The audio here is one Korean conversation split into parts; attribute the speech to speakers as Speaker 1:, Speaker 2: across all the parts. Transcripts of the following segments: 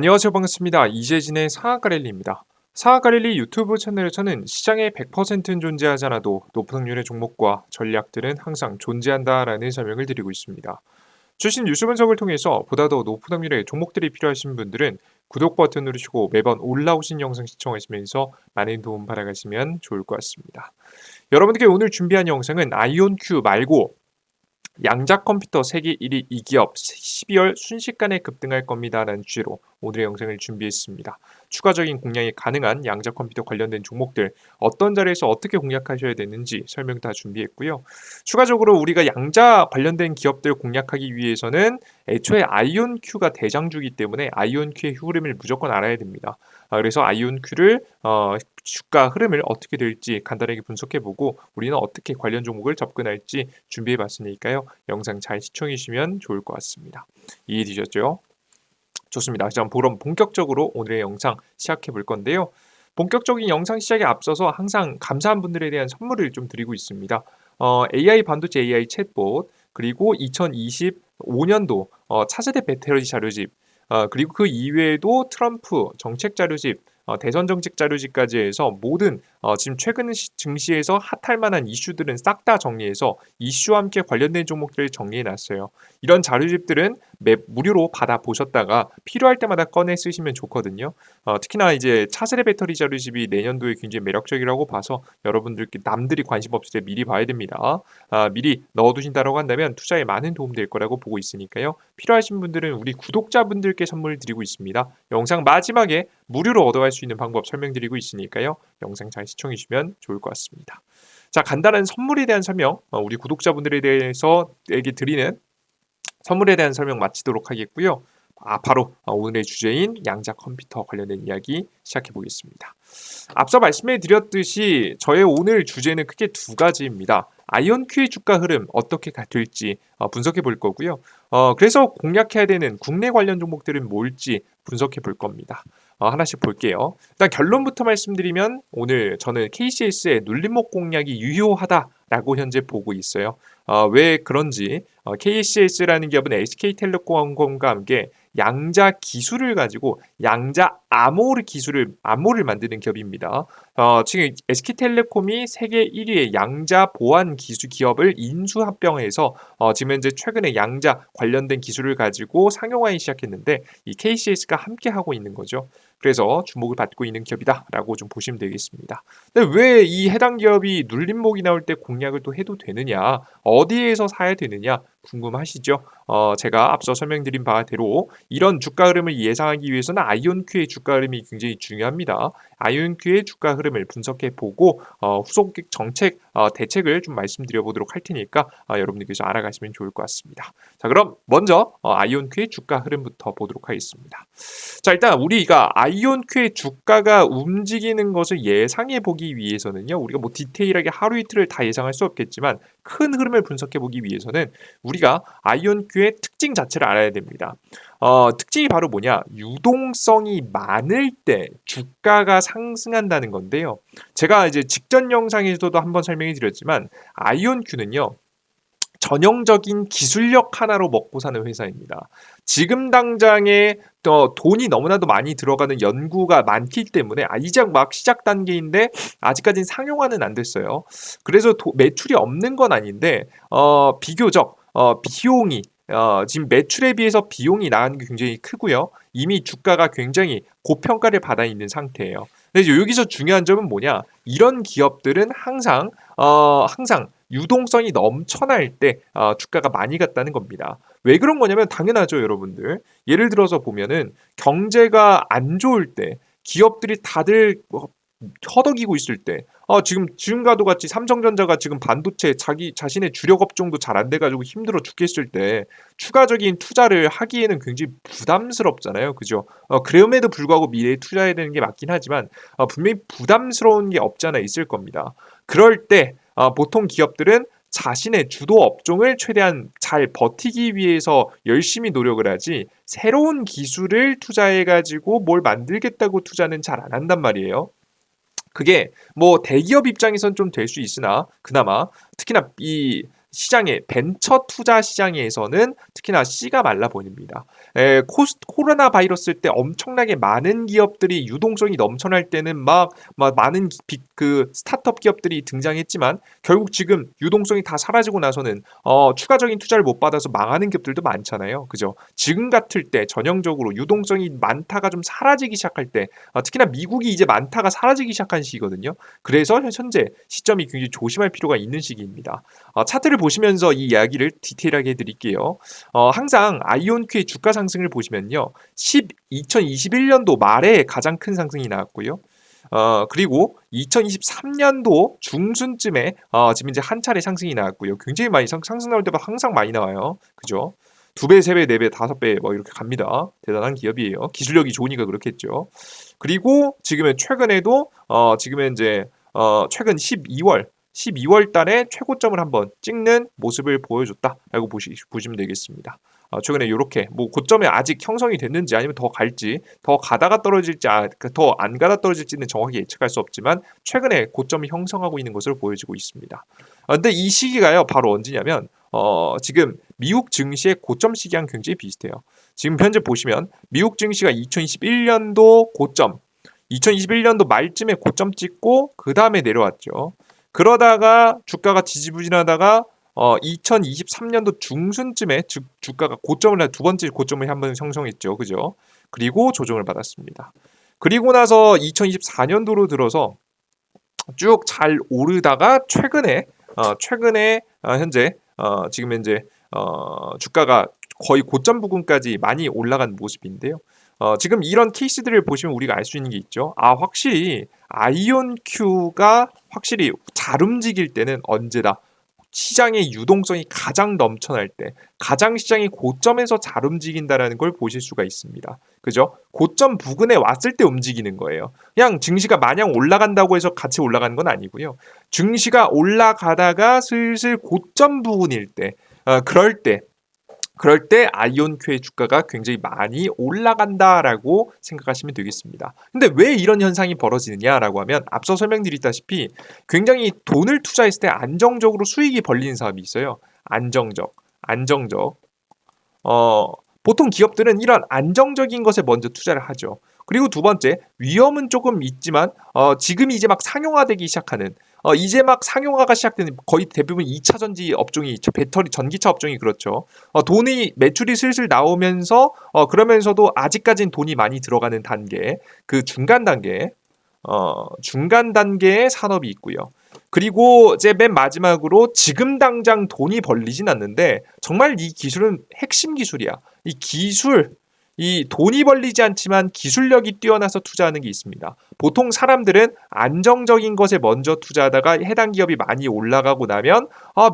Speaker 1: 안녕하세요. 반갑습니다. 이재진의 상하가랠리입니다. 상하가랠리 유튜브 채널에서는 시장의 100%는 존재하지 않아도 높은 확률의 종목과 전략들은 항상 존재한다라는 설명을 드리고 있습니다. 최신 뉴스 분석을 통해서 보다 더 높은 확률의 종목들이 필요하신 분들은 구독 버튼 누르시고 매번 올라오신 영상 시청하시면서 많은 도움 받아가시면 좋을 것 같습니다. 여러분들께 오늘 준비한 영상은 아이온큐 말고 양자 컴퓨터 세계 1위 이 기업 12월 순식간에 급등할 겁니다라는 주제로 오늘의 영상을 준비했습니다. 추가적인 공략이 가능한 양자 컴퓨터 관련된 종목들 어떤 자리에서 어떻게 공략하셔야 되는지 설명 다 준비했고요. 추가적으로 우리가 양자 관련된 기업들 공략하기 위해서는 애초에 아이온큐가 대장주기 때문에 아이온큐의 흐름을 무조건 알아야 됩니다. 그래서 아이온큐를 주가 흐름을 어떻게 될지 간단하게 분석해보고 우리는 어떻게 관련 종목을 접근할지 준비해봤으니까요. 영상 잘 시청해 주시면 좋을 것 같습니다. 이해되셨죠? 좋습니다. 그럼 본격적으로 오늘의 영상 시작해 볼 건데요. 본격적인 영상 시작에 앞서서 항상 감사한 분들에 대한 선물을 좀 드리고 있습니다. AI 반도체 AI 챗봇 그리고 2025년도 차세대 배터리 자료집 그리고 그 이외에도 트럼프 정책 자료집 대선 정책 자료집까지 해서 모든 지금 최근 증시에서 핫할 만한 이슈들은 싹 다 정리해서 이슈와 함께 관련된 종목들을 정리해 놨어요. 이런 자료집들은 무료로 받아 보셨다가 필요할 때마다 꺼내 쓰시면 좋거든요. 특히나 이제 차세대 배터리 자료집이 내년도에 굉장히 매력적이라고 봐서 여러분들께 남들이 관심 없을 때 미리 봐야 됩니다. 미리 넣어두신다고 한다면 투자에 많은 도움 될 거라고 보고 있으니까요. 필요하신 분들은 우리 구독자분들께 선물 드리고 있습니다. 영상 마지막에 무료로 얻어갈 수 있는 방법 설명드리고 있으니까요. 영상 잘 시청해 주시면 좋을 것 같습니다. 자, 간단한 선물에 대한 설명, 우리 구독자분들에 대해서 드리는 선물에 대한 설명 마치도록 하겠고요. 바로 오늘의 주제인 양자 컴퓨터 관련된 이야기 시작해 보겠습니다. 앞서 말씀해 드렸듯이 저의 오늘 주제는 크게 두 가지입니다. 아이온큐의 주가 흐름 어떻게 될지 분석해 볼 거고요. 그래서 공략해야 되는 국내 관련 종목들은 뭘지 분석해 볼 겁니다. 하나씩 볼게요. 일단 결론부터 말씀드리면 오늘 저는 KCS의 눌림목 공략이 유효하다라고 현재 보고 있어요. 왜 그런지 KCS라는 기업은 SK텔레콤과 함께 양자 기술을 가지고 양자 암호를 만드는 기업입니다. 지금 SK텔레콤이 세계 1위의 양자 보안 기술 기업을 인수합병해서 지금 현재 최근에 양자 관련된 기술을 가지고 상용화하기 시작했는데 이 KCS가 함께 하고 있는 거죠. 그래서 주목을 받고 있는 기업이다라고 좀 보시면 되겠습니다. 근데 왜 이 해당 기업이 눌림목이 나올 때 공략을 또 해도 되느냐? 어디에서 사야 되느냐? 궁금하시죠? 제가 앞서 설명드린 바대로 이런 주가 흐름을 예상하기 위해서는 아이온큐의 주가 흐름이 굉장히 중요합니다. 아이온큐의 주가 흐름을 분석해 보고 후속 정책 대책을 좀 말씀드려 보도록 할 테니까 여러분들께서 알아가시면 좋을 것 같습니다. 자, 그럼 먼저 아이온큐의 주가 흐름부터 보도록 하겠습니다. 자, 일단 우리가 아이온큐의 주가가 움직이는 것을 예상해 보기 위해서는요. 우리가 뭐 디테일하게 하루 이틀을 다 예상할 수 없겠지만 큰 흐름을 분석해 보기 위해서는 우리가 아이온큐의 특징 자체를 알아야 됩니다. 특징이 바로 뭐냐? 유동성이 많을 때 주가가 상승한다는 건데요. 제가 이제 직전 영상에서도 한번 설명해 드렸지만 아이온큐는요. 전형적인 기술력 하나로 먹고 사는 회사입니다. 지금 당장에 돈이 너무나도 많이 들어가는 연구가 많기 때문에 이제 막 시작 단계인데 아직까지는 상용화는 안 됐어요. 그래서 매출이 없는 건 아닌데 비교적 비용이 지금 매출에 비해서 비용이 나가는 게 굉장히 크고요. 이미 주가가 굉장히 고평가를 받아 있는 상태예요. 근데 여기서 중요한 점은 뭐냐? 이런 기업들은 항상 유동성이 넘쳐날 때 주가가 많이 갔다는 겁니다. 왜 그런 거냐면 당연하죠, 여러분들. 예를 들어서 보면은 경제가 안 좋을 때 기업들이 다들 허덕이고 있을 때 지금과도 같이 삼성전자가 지금 반도체 자신의 주력 업종도 잘 안 돼가지고 힘들어 죽겠을 때 추가적인 투자를 하기에는 굉장히 부담스럽잖아요. 그죠? 그럼에도 불구하고 미래에 투자해야 되는 게 맞긴 하지만 분명히 부담스러운 게 없지 않아 있을 겁니다. 그럴 때 보통 기업들은 자신의 주도 업종을 최대한 잘 버티기 위해서 열심히 노력을 하지 새로운 기술을 투자해가지고 뭘 만들겠다고 투자는 잘 안 한단 말이에요. 그게 뭐 대기업 입장에선 좀 될 수 있으나 그나마 특히나 이 시장의 벤처 투자 시장에서는 특히나 씨가 말라 보입니다. 코로나 바이러스 때 엄청나게 많은 기업들이 유동성이 넘쳐날 때는 막 많은 그 스타트업 기업들이 등장했지만 결국 지금 유동성이 다 사라지고 나서는 추가적인 투자를 못 받아서 망하는 기업들도 많잖아요. 그죠? 지금 같을 때 전형적으로 유동성이 많다가 좀 사라지기 시작할 때 특히나 미국이 이제 많다가 사라지기 시작한 시기거든요. 그래서 현재 시점이 굉장히 조심할 필요가 있는 시기입니다. 차트를 보시면서 이 이야기를 디테일하게 해드릴게요. 항상 아이온큐의 주가 상승을 보시면요. 2021년도 말에 가장 큰 상승이 나왔고요. 그리고 2023년도 중순쯤에 지금 이제 한 차례 상승이 나왔고요. 굉장히 많이 상승 나올 때마다 항상 많이 나와요. 그죠? 2배, 3배, 4배, 5배 뭐 이렇게 갑니다. 대단한 기업이에요. 기술력이 좋으니까 그렇겠죠. 그리고 지금은 최근에도 지금은 이제 최근 12월 달에 최고점을 한번 찍는 모습을 보여줬다라고 보시면 되겠습니다. 최근에 이렇게 뭐 고점에 아직 형성이 됐는지 아니면 더 갈지 더 가다가 떨어질지 더 안 가다 떨어질지는 정확히 예측할 수 없지만 최근에 고점이 형성하고 있는 것으로 보여지고 있습니다. 근데 이 시기가요 바로 언제냐면 지금 미국 증시의 고점 시기랑 굉장히 비슷해요. 지금 현재 보시면 미국 증시가 2021년도 고점 2021년도 말쯤에 고점 찍고 그 다음에 내려왔죠. 그러다가 주가가 지지부진하다가 2023년도 중순쯤에 주가가 고점을 두 번째 고점을 한번 형성했죠. 그죠? 그리고 조정을 받았습니다. 그리고 나서 2024년도로 들어서 쭉 잘 오르다가 최근에 현재 지금 현재 주가가 거의 고점 부근까지 많이 올라간 모습인데요. 지금 이런 케이스들을 보시면 우리가 알 수 있는 게 있죠. 확실히 아이온큐가 확실히 잘 움직일 때는 언제다. 시장의 유동성이 가장 넘쳐날 때, 가장 시장이 고점에서 잘 움직인다라는 걸 보실 수가 있습니다. 그죠? 고점 부근에 왔을 때 움직이는 거예요. 그냥 증시가 마냥 올라간다고 해서 같이 올라가는 건 아니고요. 증시가 올라가다가 슬슬 고점 부근일 때, 그럴 때 아이온큐의 주가가 굉장히 많이 올라간다라고 생각하시면 되겠습니다. 근데 왜 이런 현상이 벌어지느냐라고 하면 앞서 설명드렸다시피 굉장히 돈을 투자했을 때 안정적으로 수익이 벌리는 사업이 있어요. 안정적. 보통 기업들은 이런 안정적인 것에 먼저 투자를 하죠. 그리고 두 번째, 위험은 조금 있지만 지금 이제 막 상용화되기 시작하는 이제 막 상용화가 시작되는 거의 대부분 2차 전지 업종이 배터리 전기차 업종이 그렇죠. 돈이 매출이 슬슬 나오면서 그러면서도 아직까지는 돈이 많이 들어가는 단계, 그 중간 단계의 산업이 있고요. 그리고 이제 맨 마지막으로 지금 당장 돈이 벌리진 않는데 정말 이 기술은 핵심 기술이야. 이 돈이 벌리지 않지만 기술력이 뛰어나서 투자하는 게 있습니다. 보통 사람들은 안정적인 것에 먼저 투자하다가 해당 기업이 많이 올라가고 나면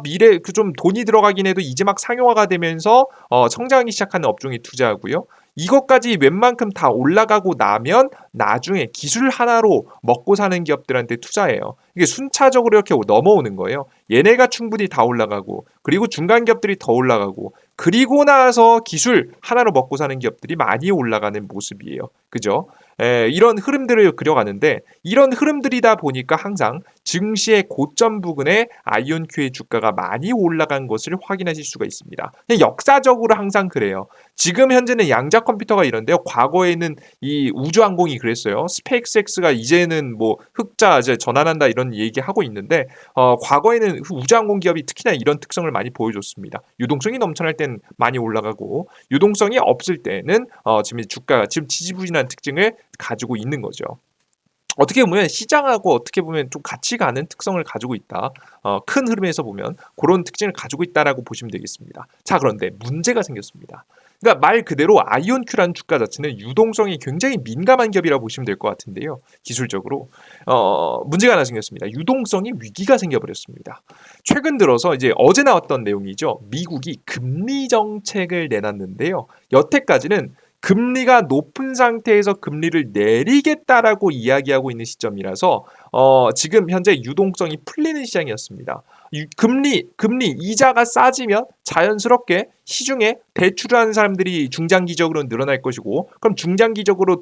Speaker 1: 미래 좀 돈이 들어가긴 해도 이제 막 상용화가 되면서 성장하기 시작하는 업종에 투자하고요. 이것까지 웬만큼 다 올라가고 나면 나중에 기술 하나로 먹고 사는 기업들한테 투자해요. 이게 순차적으로 이렇게 넘어오는 거예요. 얘네가 충분히 다 올라가고 그리고 중간 기업들이 더 올라가고 그리고 나서 기술 하나로 먹고 사는 기업들이 많이 올라가는 모습이에요. 그죠? 이런 흐름들을 그려가는데 이런 흐름들이다 보니까 항상 증시의 고점 부근에 아이온큐의 주가가 많이 올라간 것을 확인하실 수가 있습니다. 역사적으로 항상 그래요. 지금 현재는 양자 컴퓨터가 이런데요. 과거에는 이 우주항공이 그랬어요. 스페이스X가 이제는 뭐 흑자 이제 전환한다 이런 얘기하고 있는데 과거에는 우주항공 기업이 특히나 이런 특성을 많이 보여줬습니다. 유동성이 넘쳐날 때는 많이 올라가고 유동성이 없을 때는 지금 주가가 지금 지지부진한 특징을 가지고 있는 거죠. 어떻게 보면 시장하고 어떻게 보면 좀 같이 가는 특성을 가지고 있다. 큰 흐름에서 보면 그런 특징을 가지고 있다라고 보시면 되겠습니다. 자, 그런데 문제가 생겼습니다. 그러니까 말 그대로 아이온큐라는 주가 자체는 유동성이 굉장히 민감한 기업이라고 보시면 될 것 같은데요. 기술적으로 문제가 하나 생겼습니다. 유동성이 위기가 생겨버렸습니다. 최근 들어서 이제 어제 나왔던 내용이죠. 미국이 금리 정책을 내놨는데요. 여태까지는 금리가 높은 상태에서 금리를 내리겠다라고 이야기하고 있는 시점이라서 지금 현재 유동성이 풀리는 시장이었습니다. 금리 이자가 싸지면 자연스럽게 시중에 대출을 하는 사람들이 중장기적으로 늘어날 것이고 그럼 중장기적으로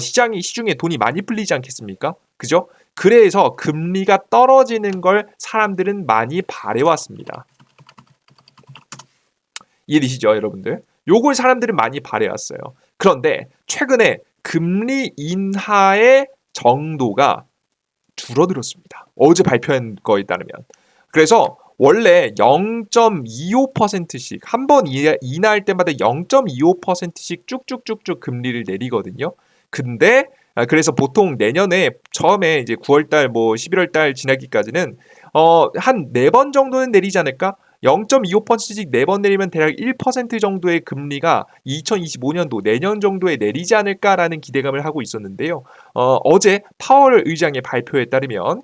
Speaker 1: 시중에 돈이 많이 풀리지 않겠습니까? 그죠? 그래서 금리가 떨어지는 걸 사람들은 많이 바래왔습니다. 이해되시죠, 여러분들? 요걸 사람들은 많이 바래왔어요. 그런데 최근에 금리 인하의 정도가 줄어들었습니다. 어제 발표한 거에 따르면. 그래서 원래 0.25%씩 한 번 인하할 때마다 0.25%씩 쭉쭉쭉쭉 금리를 내리거든요. 근데 그래서 보통 내년에 처음에 이제 9월 달 뭐 11월 달 지나기까지는 한 4번 정도는 내리지 않을까? 0.25%씩 4번 내리면 대략 1% 정도의 금리가 2025년도 내년 정도에 내리지 않을까라는 기대감을 하고 있었는데요. 어제 파월 의장의 발표에 따르면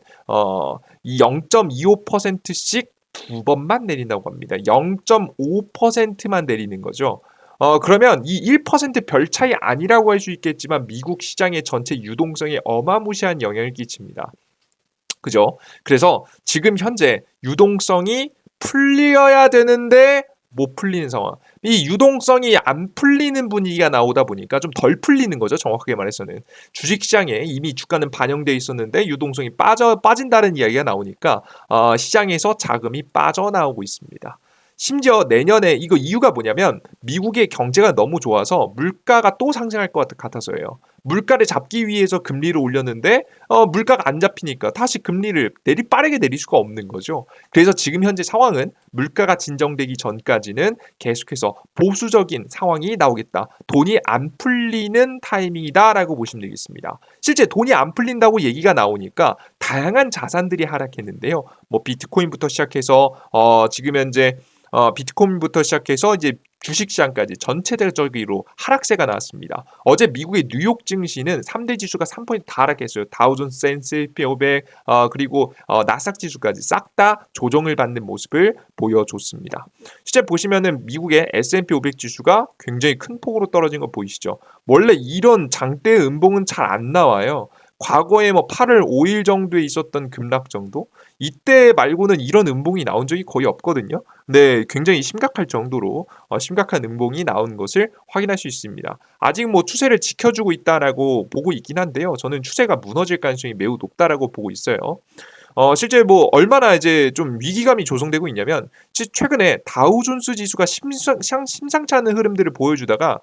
Speaker 1: 이 0.25%씩 두 번만 내린다고 합니다. 0.5%만 내리는 거죠. 그러면 이 1%별 차이 아니라고 할 수 있겠지만 미국 시장의 전체 유동성에 어마무시한 영향을 끼칩니다. 그죠? 그래서 지금 현재 유동성이 풀려야 되는데 못 풀리는 상황. 이 유동성이 안 풀리는 분위기가 나오다 보니까 좀 덜 풀리는 거죠. 정확하게 말해서는. 주식시장에 이미 주가는 반영돼 있었는데 유동성이 빠진다는 이야기가 나오니까 시장에서 자금이 빠져나오고 있습니다. 심지어 내년에 이거 이유가 뭐냐면 미국의 경제가 너무 좋아서 물가가 또 상승할 것 같아서예요. 물가를 잡기 위해서 금리를 올렸는데 물가가 안 잡히니까 다시 금리를 빠르게 내릴 수가 없는 거죠. 그래서 지금 현재 상황은 물가가 진정되기 전까지는 계속해서 보수적인 상황이 나오겠다. 돈이 안 풀리는 타이밍이다라고 보시면 되겠습니다. 실제 돈이 안 풀린다고 얘기가 나오니까 다양한 자산들이 하락했는데요. 뭐 비트코인부터 시작해서 지금 현재 비트코인부터 시작해서 이제 주식시장까지 전체적으로 하락세가 나왔습니다. 어제 미국의 뉴욕 증시는 3대 지수가 3% 다 하락했어요. 다우존스, S&P 500 그리고 나스닥 지수까지 싹 다 조정을 받는 모습을 보여줬습니다. 실제 보시면은 미국의 S&P 500 지수가 굉장히 큰 폭으로 떨어진 거 보이시죠? 원래 이런 장대 음봉은 잘 안 나와요. 과거에 뭐 8월 5일 정도에 있었던 급락 정도? 이때 말고는 이런 음봉이 나온 적이 거의 없거든요. 근데 굉장히 심각할 정도로 심각한 음봉이 나온 것을 확인할 수 있습니다. 아직 뭐 추세를 지켜주고 있다라고 보고 있긴 한데요. 저는 추세가 무너질 가능성이 매우 높다라고 보고 있어요. 실제 뭐 얼마나 이제 좀 위기감이 조성되고 있냐면 최근에 다우존스 지수가 심상치 않은 흐름들을 보여주다가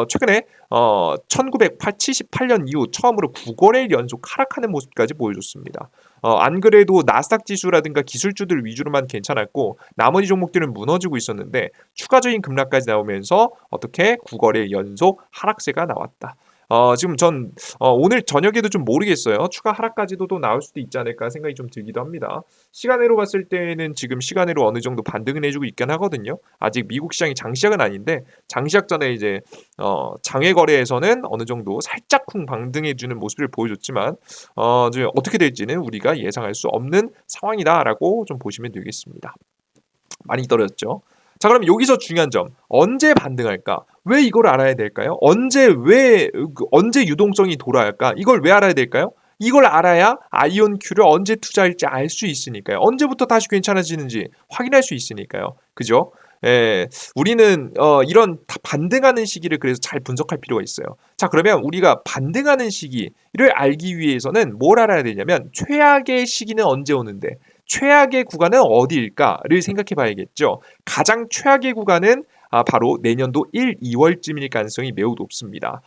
Speaker 1: 최근에 1978년 이후 처음으로 9거래일 연속 하락하는 모습까지 보여줬습니다. 안 그래도 나스닥 지수라든가 기술주들 위주로만 괜찮았고 나머지 종목들은 무너지고 있었는데 추가적인 급락까지 나오면서 어떻게 9거래일 연속 하락세가 나왔다. 지금 전 오늘 저녁에도 좀 모르겠어요. 추가 하락까지도 또 나올 수도 있지 않을까 생각이 좀 들기도 합니다. 시간으로 봤을 때는 지금 시간으로 어느 정도 반등을 해주고 있긴 하거든요. 아직 미국 시장이 장시작은 아닌데 장시작 전에 이제 장외 거래에서는 어느 정도 살짝쿵 반등해주는 모습을 보여줬지만 이제 어떻게 될지는 우리가 예상할 수 없는 상황이다라고 좀 보시면 되겠습니다. 많이 떨어졌죠. 자, 그럼 여기서 중요한 점, 언제 반등할까? 왜 이걸 알아야 될까요? 언제 유동성이 돌아갈까? 이걸 왜 알아야 될까요? 이걸 알아야 아이온큐를 언제 투자할지 알 수 있으니까요. 언제부터 다시 괜찮아지는지 확인할 수 있으니까요. 그죠? 예, 우리는 이런 반등하는 시기를 그래서 잘 분석할 필요가 있어요. 자, 그러면 우리가 반등하는 시기를 알기 위해서는 뭘 알아야 되냐면 최악의 시기는 언제 오는데 최악의 구간은 어디일까를 생각해 봐야겠죠. 가장 최악의 구간은 바로 내년도 1, 2월쯤일 가능성이 매우 높습니다.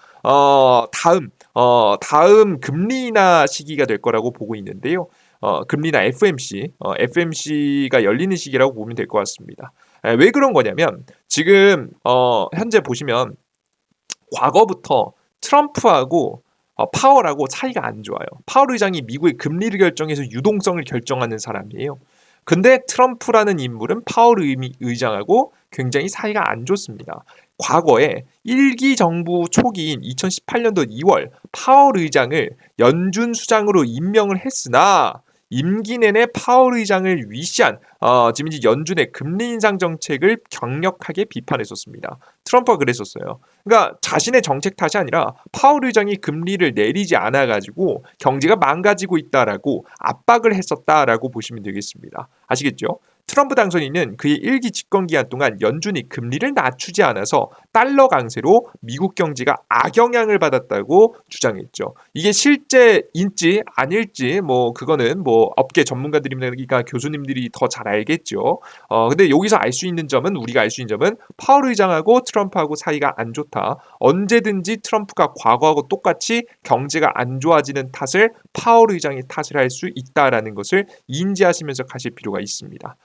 Speaker 1: 다음 금리 인하 시기가 될 거라고 보고 있는데요. 금리나 FMC가 열리는 시기라고 보면 될 것 같습니다. 왜 그런 거냐면 지금 현재 보시면 과거부터 트럼프하고 파월하고 사이가 안 좋아요. 파월 의장이 미국의 금리를 결정해서 유동성을 결정하는 사람이에요. 근데 트럼프라는 인물은 파월 의장하고 굉장히 사이가 안 좋습니다. 과거에 1기 정부 초기인 2018년도 2월 파월 의장을 연준 수장으로 임명을 했으나 임기 내내 파월 의장을 위시한 지금 이제 연준의 금리 인상 정책을 강력하게 비판했었습니다. 트럼프가 그랬었어요. 그러니까 자신의 정책 탓이 아니라 파월 의장이 금리를 내리지 않아 가지고 경제가 망가지고 있다라고 압박을 했었다라고 보시면 되겠습니다. 아시겠죠? 트럼프 당선인은 그의 1기 집권 기간 동안 연준이 금리를 낮추지 않아서 달러 강세로 미국 경제가 악영향을 받았다고 주장했죠. 이게 실제인지 아닐지 뭐 그거는 뭐 업계 전문가들이나 교수님들이 더 잘 알겠죠. 근데 여기서 알 수 있는 점은 우리가 알 수 있는 점은 파월 의장하고 트럼프하고 사이가 안 좋다. 언제든지 트럼프가 과거하고 똑같이 경제가 안 좋아지는 탓을 파월 의장이 탓을 할 수 있다라는 것을 인지하시면서 가실 필요가 있습니다.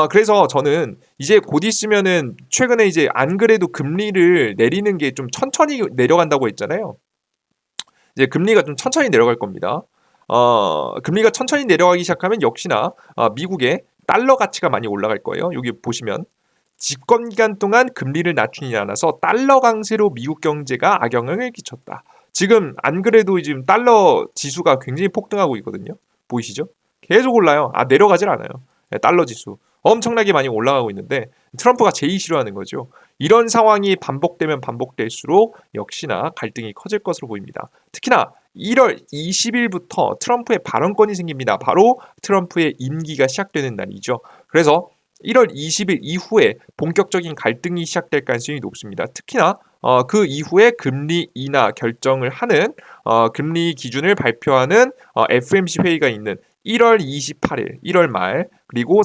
Speaker 1: 그래서 저는 이제 곧 있으면은 최근에 이제 안 그래도 금리를 내리는 게 좀 천천히 내려간다고 했잖아요. 이제 금리가 좀 천천히 내려갈 겁니다. 금리가 천천히 내려가기 시작하면 역시나 미국의 달러 가치가 많이 올라갈 거예요. 여기 보시면 집권 기간 동안 금리를 낮추지 않아서 달러 강세로 미국 경제가 악영향을 끼쳤다. 지금 안 그래도 지금 달러 지수가 굉장히 폭등하고 있거든요. 보이시죠? 계속 올라요. 내려가질 않아요. 달러 지수 엄청나게 많이 올라가고 있는데 트럼프가 제일 싫어하는 거죠. 이런 상황이 반복되면 반복될수록 역시나 갈등이 커질 것으로 보입니다. 특히나 1월 20일부터 트럼프의 발언권이 생깁니다. 바로 트럼프의 임기가 시작되는 날이죠. 그래서 1월 20일 이후에 본격적인 갈등이 시작될 가능성이 높습니다. 특히나 그 이후에 금리 인하 결정을 하는 금리 기준을 발표하는 FOMC 회의가 있는 1월 28일, 1월 말 그리고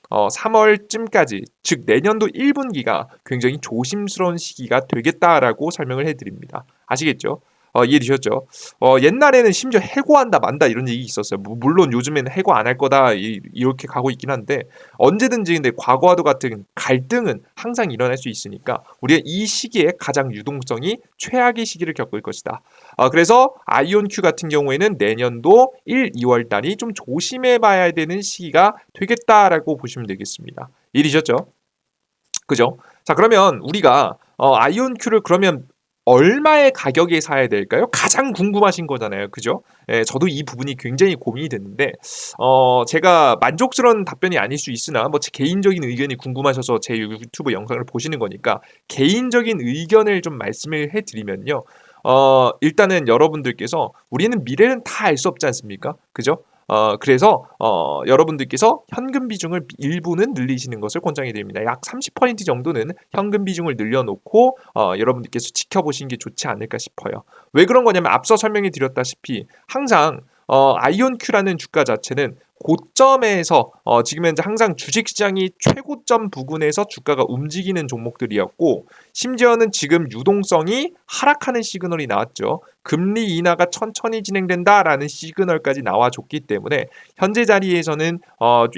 Speaker 1: 3월쯤까지 즉 내년도 1분기가 굉장히 조심스러운 시기가 되겠다라고 설명을 해드립니다. 아시겠죠? 이해되셨죠? 옛날에는 심지어 해고한다 만다 이런 얘기 있었어요. 물론 요즘에는 해고 안 할 거다 이렇게 가고 있긴 한데 언제든지 근데 과거와도 같은 갈등은 항상 일어날 수 있으니까 우리가 이 시기에 가장 유동성이 최악의 시기를 겪을 것이다. 그래서 아이온큐 같은 경우에는 내년도 1, 2월 달이 좀 조심해 봐야 되는 시기가 되겠다라고 보시면 되겠습니다. 이해되셨죠? 그죠? 자, 그러면 우리가 아이온큐를 그러면 얼마의 가격에 사야 될까요? 가장 궁금하신 거잖아요. 그죠? 예, 저도 이 부분이 굉장히 고민이 됐는데, 제가 만족스러운 답변이 아닐 수 있으나, 뭐, 제 개인적인 의견이 궁금하셔서 제 유튜브 영상을 보시는 거니까, 개인적인 의견을 좀 말씀을 해드리면요. 일단은 여러분들께서, 우리는 미래는 다 알 수 없지 않습니까? 그죠? 그래서 여러분들께서 현금 비중을 일부는 늘리시는 것을 권장해 드립니다. 약 30% 정도는 현금 비중을 늘려놓고 여러분들께서 지켜보시는 게 좋지 않을까 싶어요. 왜 그런 거냐면 앞서 설명해 드렸다시피 항상 아이온큐라는 주가 자체는 고점에서 지금 현재 항상 주식시장이 최고점 부근에서 주가가 움직이는 종목들이었고 심지어는 지금 유동성이 하락하는 시그널이 나왔죠. 금리 인하가 천천히 진행된다라는 시그널까지 나와줬기 때문에 현재 자리에서는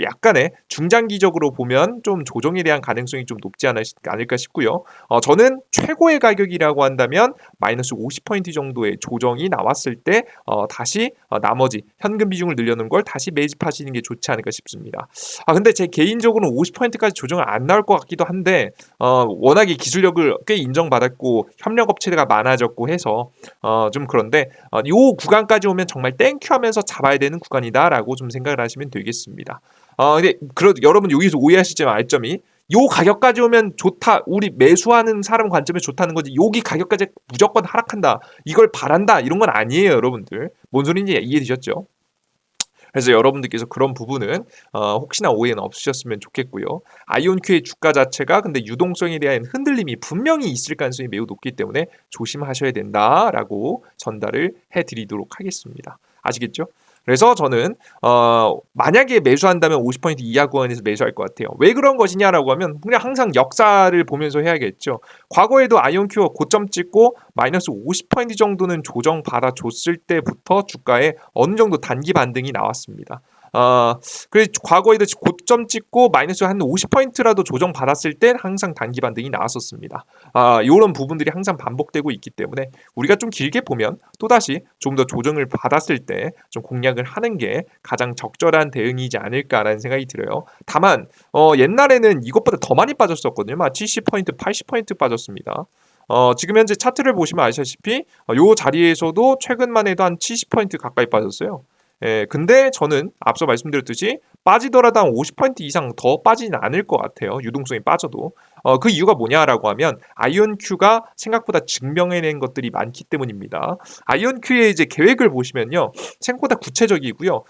Speaker 1: 약간의 중장기적으로 보면 좀 조정에 대한 가능성이 좀 높지 않을까 싶고요. 저는 최고의 가격이라고 한다면 마이너스 50% 정도의 조정이 나왔을 때 다시 나머지 현금 비중을 늘려놓은 걸 다시 매집하시는 게 좋지 않을까 싶습니다. 근데 제 개인적으로는 50%까지 조정은 안 나올 것 같기도 한데 워낙에 기술력을 꽤 인정받았고 협력업체가 많아졌고 해서 좀 그런데 요 구간까지 오면 정말 땡큐 하면서 잡아야 되는 구간이다라고 좀 생각을 하시면 되겠습니다. 근데 여러분 여기서 오해하시지 말 점이 요 가격까지 오면 좋다. 우리 매수하는 사람 관점에 좋다는 거지. 여기 가격까지 무조건 하락한다. 이걸 바란다. 이런 건 아니에요, 여러분들. 뭔 소리인지 이해되셨죠? 그래서 여러분들께서 그런 부분은 혹시나 오해는 없으셨으면 좋겠고요. 아이온큐의 주가 자체가 근데 유동성에 대한 흔들림이 분명히 있을 가능성이 매우 높기 때문에 조심하셔야 된다라고 전달을 해드리도록 하겠습니다. 아시겠죠? 그래서 저는 만약에 매수한다면 50% 이하 구간에서 매수할 것 같아요. 왜 그런 것이냐라고 하면 그냥 항상 역사를 보면서 해야겠죠. 과거에도 아이온큐가 고점 찍고 마이너스 50% 정도는 조정 받아줬을 때부터 주가에 어느 정도 단기 반등이 나왔습니다. 그래서 과거에도 고점 찍고 마이너스 한 50%라도 조정 받았을 땐 항상 단기 반등이 나왔었습니다. 이런 부분들이 항상 반복되고 있기 때문에 우리가 좀 길게 보면 또다시 좀 더 조정을 받았을 때 좀 공략을 하는 게 가장 적절한 대응이지 않을까라는 생각이 들어요. 다만 옛날에는 이것보다 더 많이 빠졌었거든요. 70%, 80% 빠졌습니다. 지금 현재 차트를 보시면 아시다시피 요 자리에서도 최근만 해도 한 70% 가까이 빠졌어요. 예, 근데 저는 앞서 말씀드렸듯이 빠지더라도 한 50% 이상 더 빠지진 않을 것 같아요. 유동성이 빠져도. 그 이유가 뭐냐라고 하면 아이온큐가 생각보다 증명해낸 것들이 많기 때문입니다. 아이온큐의 이제 계획을 보시면요. 생각보다 구체적이고요.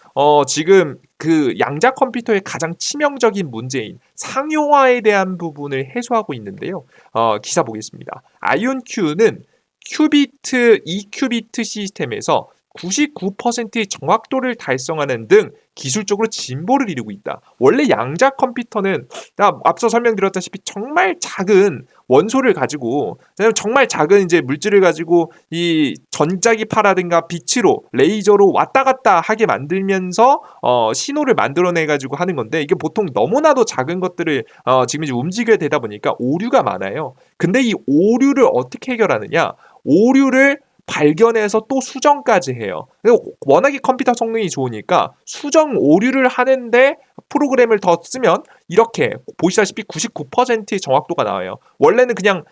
Speaker 1: 지금 그 양자 컴퓨터의 가장 치명적인 문제인 상용화에 대한 부분을 해소하고 있는데요. 기사 보겠습니다. 아이온큐는 큐비트, 2큐비트 시스템에서 99%의 정확도를 달성하는 등 기술적으로 진보를 이루고 있다. 원래 양자 컴퓨터는 앞서 설명드렸다시피 정말 작은 원소를 가지고 정말 작은 이제 물질을 가지고 이 전자기파라든가 빛으로 레이저로 왔다 갔다 하게 만들면서 신호를 만들어내 가지고 하는 건데 이게 보통 너무나도 작은 것들을 지금 이제 움직여야 되다 보니까 오류가 많아요. 근데 이 오류를 어떻게 해결하느냐? 오류를 발견해서 또 수정까지 해요. 워낙에 컴퓨터 성능이 좋으니까 수정 오류를 하는데 프로그램을 더 쓰면 이렇게 보시다시피 99%의 정확도가 나와요. 원래는 그냥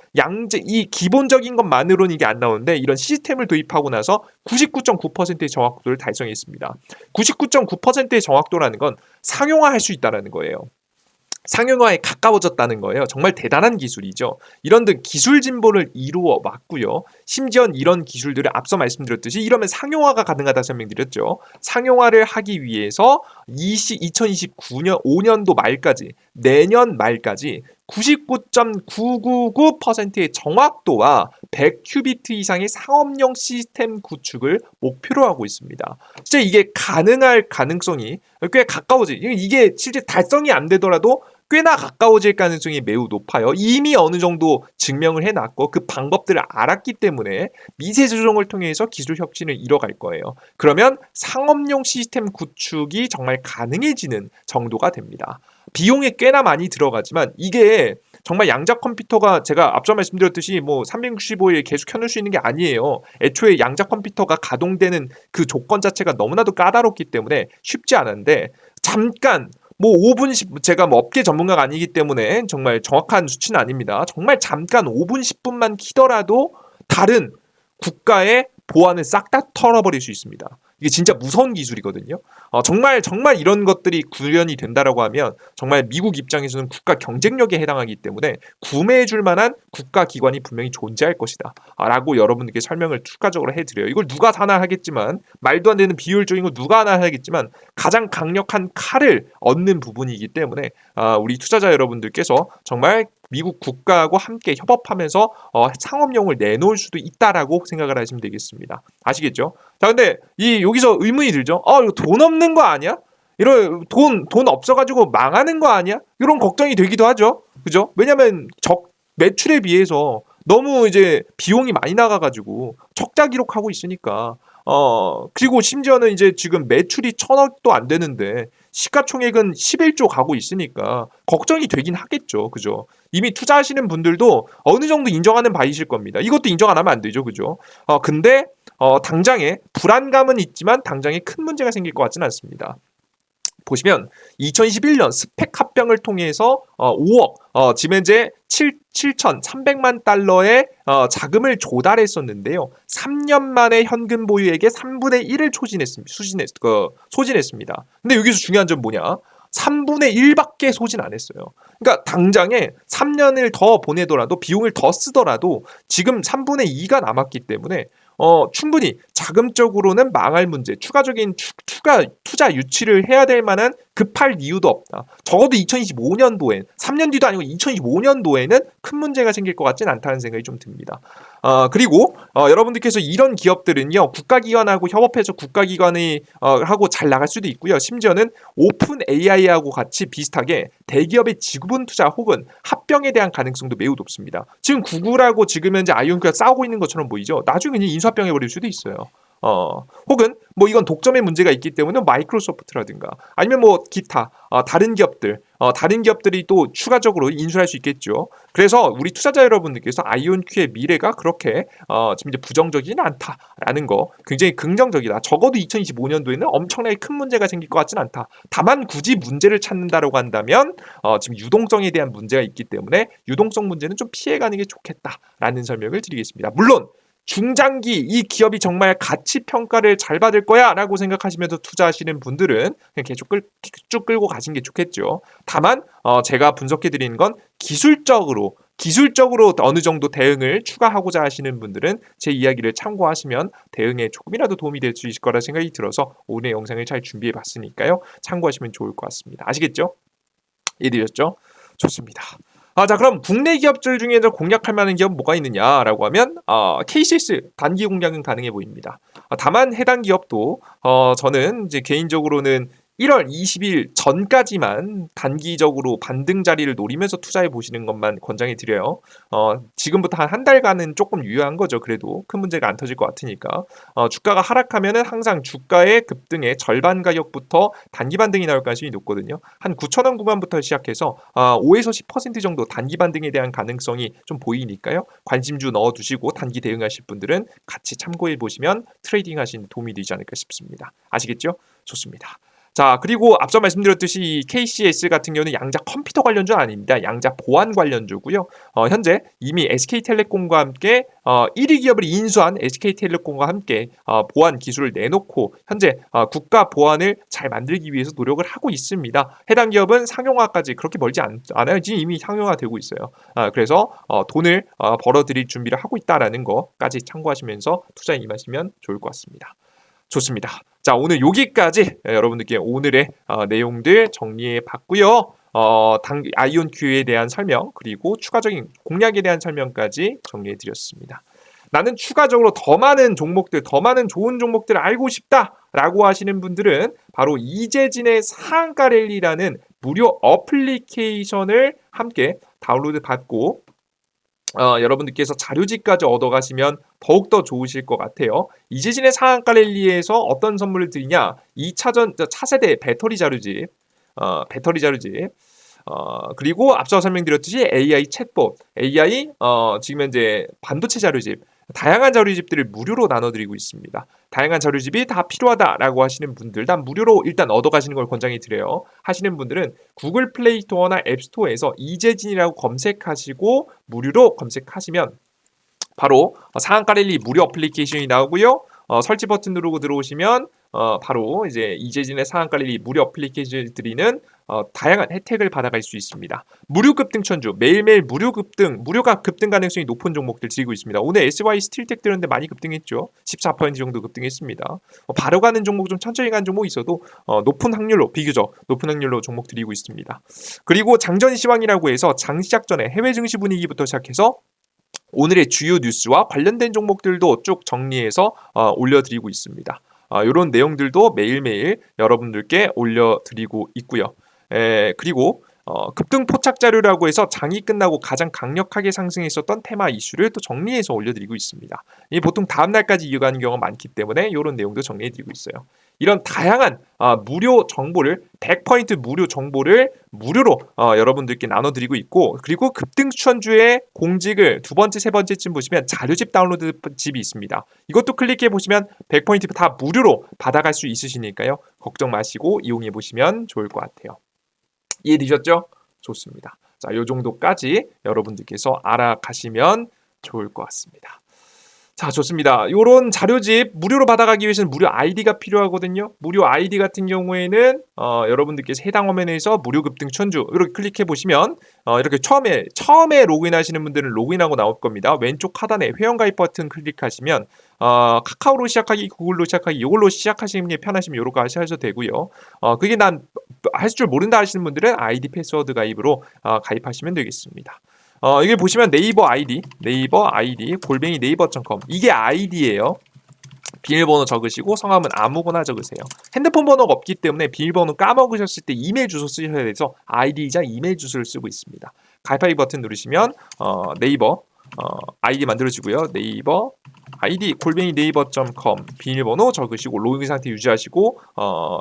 Speaker 1: 이 기본적인 것만으로는 이게 안 나오는데 이런 시스템을 도입하고 나서 99.9%의 정확도를 달성했습니다. 99.9%의 정확도라는 건 상용화할 수 있다는 거예요. 상용화에 가까워졌다는 거예요. 정말 대단한 기술이죠. 이런 등 기술 진보를 이루어 왔고요. 심지어 이런 기술들을 앞서 말씀드렸듯이 이러면 상용화가 가능하다 설명드렸죠. 상용화를 하기 위해서 2029년 5년도 말까지 내년 말까지 99.999%의 정확도와 100큐비트 이상의 상업용 시스템 구축을 목표로 하고 있습니다. 진짜 이게 가능할 가능성이 꽤 가까워지. 이게 실제 달성이 안 되더라도 꽤나 가까워질 가능성이 매우 높아요. 이미 어느 정도 증명을 해놨고 그 방법들을 알았기 때문에 미세 조정을 통해서 기술 혁신을 이뤄갈 거예요. 그러면 상업용 시스템 구축이 정말 가능해지는 정도가 됩니다. 비용이 꽤나 많이 들어가지만 이게 정말 양자 컴퓨터가 제가 앞서 말씀드렸듯이 뭐 365일 계속 켜놓을 수 있는 게 아니에요. 애초에 양자 컴퓨터가 가동되는 그 조건 자체가 너무나도 까다롭기 때문에 쉽지 않은데 잠깐 뭐 5분 10분 제가 뭐 업계 전문가가 아니기 때문에 정말 정확한 수치는 아닙니다. 정말 잠깐 5분 10분만 키더라도 다른 국가의 보안을 싹 다 털어버릴 수 있습니다. 이게 진짜 무서운 기술이거든요. 정말 이런 것들이 구현이 된다라고 하면 정말 미국 입장에서는 국가 경쟁력에 해당하기 때문에 구매해줄 만한 국가 기관이 분명히 존재할 것이다. 라고 여러분들께 설명을 추가적으로 해드려요. 이걸 누가 사나 하겠지만 말도 안 되는 비효율적인 거 누가 하나 하겠지만 가장 강력한 칼을 얻는 부분이기 때문에 우리 투자자 여러분들께서 정말 미국 국가하고 함께 협업하면서 상업용을 내놓을 수도 있다라고 생각을 하시면 되겠습니다. 아시겠죠? 자, 근데 여기서 의문이 들죠? 이거 돈 없는 거 아니야? 이런 돈 없어가지고 망하는 거 아니야? 이런 걱정이 되기도 하죠. 그죠? 왜냐면 매출에 비해서 너무 이제 비용이 많이 나가가지고 적자 기록하고 있으니까. 그리고 심지어는 이제 지금 매출이 1,000억도 안 되는데 시가총액은 11조 가고 있으니까 걱정이 되긴 하겠죠. 그죠? 이미 투자하시는 분들도 어느 정도 인정하는 바이실 겁니다. 이것도 인정 안 하면 안 되죠. 그죠? 근데 당장에 불안감은 있지만 당장에 큰 문제가 생길 것 같지는 않습니다. 보시면 2021년 스펙 합병을 통해서 5억 지금 현재 7,300만 달러의 자금을 조달했었는데요. 3년 만에 현금 보유액의 3분의 1을 소진했습니다. 근데 여기서 중요한 점 뭐냐? 3분의 1밖에 소진 안 했어요. 그러니까 당장에 3년을 더 보내더라도 비용을 더 쓰더라도 지금 3분의 2가 남았기 때문에 충분히 자금적으로는 망할 문제, 추가적인 투자 유치를 해야 될 만한 급할 이유도 없다. 적어도 2025년도엔 3년 뒤도 아니고 2025년도에는 큰 문제가 생길 것 같진 않다는 생각이 좀 듭니다. 그리고 여러분들께서 이런 기업들은요 국가기관하고 협업해서 국가기관이 하고 잘 나갈 수도 있고요. 심지어는 오픈 AI하고 같이 비슷하게 대기업의 지분 투자 혹은 합병에 대한 가능성도 매우 높습니다. 지금 구글하고 지금 현재 아이온큐가 싸우고 있는 것처럼 보이죠. 나중에 인수합병해 버릴 수도 있어요. 혹은 뭐 이건 독점의 문제가 있기 때문에 마이크로소프트라든가 아니면 뭐 기타 다른 기업들이 또 추가적으로 인수할 수 있겠죠. 그래서 우리 투자자 여러분들께서 아이온큐의 미래가 그렇게 지금 이제 부정적이지는 않다라는 거 굉장히 긍정적이다. 적어도 2025년도에는 엄청나게 큰 문제가 생길 것 같지는 않다. 다만 굳이 문제를 찾는다라고 한다면 지금 유동성에 대한 문제가 있기 때문에 유동성 문제는 좀 피해가는 게 좋겠다라는 설명을 드리겠습니다. 물론 중장기 이 기업이 정말 가치 평가를 잘 받을 거야라고 생각하시면서 투자하시는 분들은 그냥 계속 쭉 끌고 가시는 게 좋겠죠. 다만 제가 분석해 드리는 건 기술적으로 어느 정도 대응을 추가하고자 하시는 분들은 제 이야기를 참고하시면 대응에 조금이라도 도움이 될 수 있을 거라 생각이 들어서 오늘 영상을 잘 준비해 봤으니까요. 참고하시면 좋을 것 같습니다. 아시겠죠? 이해되셨죠? 좋습니다. 자 그럼 국내 기업들 중에서 공략할 만한 기업 뭐가 있느냐라고 하면 KCS 단기 공략은 가능해 보입니다. 다만 해당 기업도 저는 이제 개인적으로는 1월 20일 전까지만 단기적으로 반등 자리를 노리면서 투자해 보시는 것만 권장해 드려요. 지금부터 한 달간은 조금 유효한 거죠. 그래도 큰 문제가 안 터질 것 같으니까. 주가가 하락하면은 항상 주가의 급등의 절반 가격부터 단기 반등이 나올 가능성이 높거든요. 한 9,000원 구간부터 시작해서 5에서 10% 정도 단기 반등에 대한 가능성이 좀 보이니까요. 관심주 넣어두시고 단기 대응하실 분들은 같이 참고해 보시면 트레이딩 하시는 데 도움이 되지 않을까 싶습니다. 아시겠죠? 좋습니다. 자 그리고 앞서 말씀드렸듯이 KCS 같은 경우는 양자 컴퓨터 관련주는 아닙니다. 양자 보안 관련주고요. 현재 이미 SK텔레콤과 함께 1위 기업을 인수한 SK텔레콤과 함께 보안 기술을 내놓고 현재 국가 보안을 잘 만들기 위해서 노력을 하고 있습니다. 해당 기업은 상용화까지 그렇게 멀지 않아요. 지금 이미 상용화되고 있어요. 그래서 돈을 벌어들일 준비를 하고 있다라는 거까지 참고하시면서 투자에 임하시면 좋을 것 같습니다. 좋습니다. 자 오늘 여기까지 여러분들께 오늘의 내용들 정리해 봤고요. 아이온Q에 대한 설명 그리고 추가적인 공략에 대한 설명까지 정리해 드렸습니다. 나는 추가적으로 더 많은 종목들, 더 많은 좋은 종목들을 알고 싶다라고 하시는 분들은 바로 이재진의 상한가 랠리라는 무료 어플리케이션을 함께 다운로드 받고 여러분들께서 자료집까지 얻어가시면 더욱더 좋으실 것 같아요. 이재진의 상한가 랠리에서 어떤 선물을 드리냐? 2차전 차세대 배터리 자료집, 그리고 앞서 설명드렸듯이 AI 챗봇, 지금 현재 반도체 자료집, 다양한 자료집들을 무료로 나눠드리고 있습니다. 다양한 자료집이 다 필요하다라고 하시는 분들 다 무료로 일단 얻어가시는 걸 권장해 드려요. 하시는 분들은 구글 플레이 스토어나 앱 스토어에서 이재진이라고 검색하시고 무료로 검색하시면 바로 상한가 랠리 무료 어플리케이션이 나오고요. 설치 버튼 누르고 들어오시면 바로 이제 이재진의 상한가 랠리 무료 어플리케이션을 드리는 다양한 혜택을 받아갈 수 있습니다. 무료 급등 천주 매일매일 무료가 급등 가능성이 높은 종목들 드리고 있습니다. 오늘 SY 스틸텍 들었는데 많이 급등했죠. 14% 정도 급등했습니다. 바로 가는 종목 좀 천천히 가는 종목 있어도 비교적 높은 확률로 종목 드리고 있습니다. 그리고 장전 시황이라고 해서 장 시작 전에 해외 증시 분위기부터 시작해서 오늘의 주요 뉴스와 관련된 종목들도 쭉 정리해서 올려드리고 있습니다. 이런 내용들도 매일매일 여러분들께 올려드리고 있고요. 그리고 급등 포착 자료라고 해서 장이 끝나고 가장 강력하게 상승했었던 테마 이슈를 또 정리해서 올려드리고 있습니다. 보통 다음 날까지 이어가는 경우가 많기 때문에 이런 내용도 정리해드리고 있어요. 이런 다양한 무료 정보를 100% 무료 정보를 무료로 여러분들께 나눠드리고 있고 그리고 급등 추천주의 공직을 두 번째, 세 번째쯤 보시면 자료집 다운로드 집이 있습니다. 이것도 클릭해 보시면 100%다 무료로 받아갈 수 있으시니까요. 걱정 마시고 이용해 보시면 좋을 것 같아요. 이해되셨죠? 좋습니다. 자, 요 정도까지 여러분들께서 알아가시면 좋을 것 같습니다. 자, 좋습니다. 이런 자료집 무료로 받아가기 위해서는 무료 아이디가 필요하거든요. 무료 아이디 같은 경우에는 여러분들께서 해당 화면에서 무료 급등 천주 이렇게 클릭해 보시면 이렇게 처음에 로그인하시는 분들은 로그인하고 나올 겁니다. 왼쪽 하단에 회원가입 버튼 클릭하시면 카카오로 시작하기, 구글로 시작하기 이걸로 시작하시는 게 편하시면 요렇게 하셔도 되고요. 그게 난 할 줄 모른다 하시는 분들은 아이디 패스워드 가입으로 가입하시면 되겠습니다. 이게 보시면 네이버 아이디 골뱅이 네이버.com 이게 아이디예요. 비밀번호 적으시고 성함은 아무거나 적으세요. 핸드폰 번호가 없기 때문에 비밀번호 까먹으셨을 때 이메일 주소 쓰셔야 돼서 아이디이자 이메일 주소를 쓰고 있습니다. 가입하기 버튼 누르시면 네이버 아이디 만들어지고요. 네이버 아이디 골뱅이 네이버.com 비밀번호 적으시고 로그인 상태 유지하시고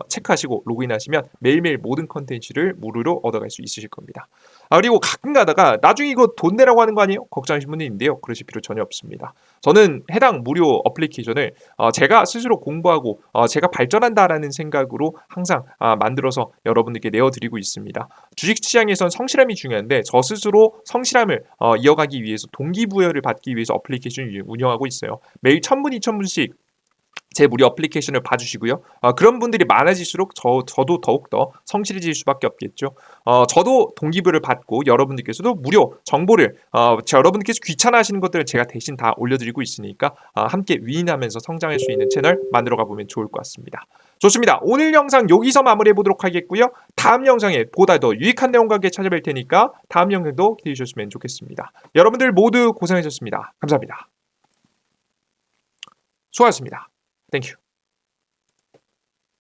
Speaker 1: 체크하시고 로그인하시면 매일매일 모든 컨텐츠를 무료로 얻어갈 수 있으실 겁니다. 그리고 가끔 가다가 나중에 이거 돈 내라고 하는 거 아니에요? 걱정하시는 분이 있는데요. 그러실 필요 전혀 없습니다. 저는 해당 무료 어플리케이션을 제가 스스로 공부하고 제가 발전한다라는 생각으로 항상 만들어서 여러분들께 내어드리고 있습니다. 주식시장에선 성실함이 중요한데 저 스스로 성실함을 이어가기 위해서 동기부여를 받기 위해서 어플리케이션을 운영하고 있어요. 매일 1000분, 2000분씩 제 무료 어플리케이션을 봐주시고요. 그런 분들이 많아질수록 저도 더욱더 성실해질 수밖에 없겠죠. 저도 동기부여를 받고 여러분들께서도 무료 정보를 여러분들께서 귀찮아하시는 것들을 제가 대신 다 올려드리고 있으니까 함께 윈하면서 성장할 수 있는 채널 만들어가 보면 좋을 것 같습니다. 좋습니다. 오늘 영상 여기서 마무리해 보도록 하겠고요. 다음 영상에 보다 더 유익한 내용과 함께 찾아뵐 테니까 다음 영상도 기대해 주셨으면 좋겠습니다. 여러분들 모두 고생하셨습니다. 감사합니다. 수고하셨습니다. Thank you.